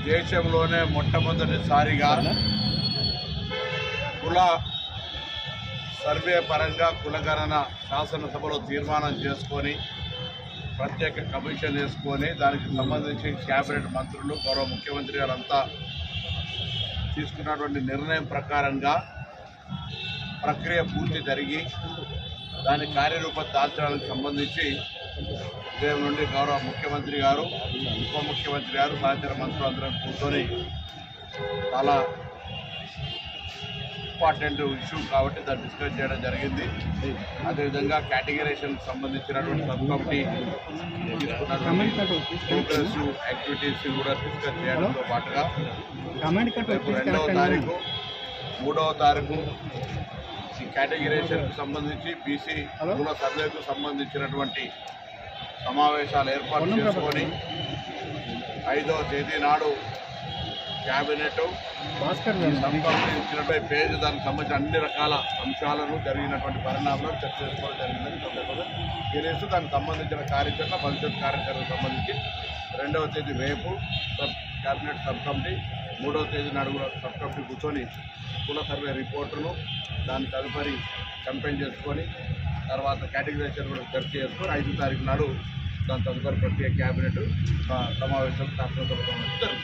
దేశంలోనే మొట్టమొదటిసారిగా కుల సర్వే పరంగా కులగణన శాసనసభలో తీర్మానం చేసుకొని ప్రత్యేక కమిషన్ వేసుకొని దానికి సంబంధించి కేబినెట్ మంత్రులు గౌరవ ముఖ్యమంత్రి గారంతా తీసుకున్నటువంటి నిర్ణయం ప్రకారంగా ప్రక్రియ పూర్తి జరిగి దాని కార్యరూపం దాల్చడానికి సంబంధించి ఉదయం నుండి గౌరవ ముఖ్యమంత్రి గారు ఉప ముఖ్యమంత్రి గారు సహచర మంత్రులు అందరం కూర్చొని చాలా ఇంపార్టెంట్ ఇష్యూ కాబట్టి దాన్ని డిస్కస్ చేయడం జరిగింది. అదేవిధంగా కేటగిరైజేషన్కి సంబంధించినటువంటి సబ్ కమిటీ తీసుకున్నటువంటి ప్రోగ్రెసివ్ యాక్టివిటీస్ కూడా డిస్కస్ చేయడంతో పాటుగా 2వ తారీఖు 3వ తారీఖు ఈ కేటగిరైజేషన్కి సంబంధించి బీసీ కుల సర్వేకు సంబంధించినటువంటి సమావేశాలు ఏర్పాటు చేసుకొని 5వ తేదీ నాడు క్యాబినెట్ సంబంధించినటువంటి పేజ్ దానికి సంబంధించిన అన్ని రకాల అంశాలను జరిగినటువంటి పరిణామాలను చర్చ చేసుకోవడం జరిగిందని సందర్భంగా తెలియజేస్తూ దానికి సంబంధించిన కార్యాచరణ భవిష్యత్ కార్యాచరణకు సంబంధించి 2వ తేదీ రేపు క్యాబినెట్ సబ్ కమిటీ 3వ తేదీ నాడు కూడా సబ్ కమిటీ కూర్చొని కుల సర్వే రిపోర్టును దాని తదుపరి కంపెయిన్ చేసుకొని తర్వాత కేటగిరైజేషన్ కూడా చర్చ చేసుకొని 5వ తారీఖు నాడు దాని తదుపరి ప్రత్యేక క్యాబినెట్ సమావేశం శాసనసభ జరుగుతుంది.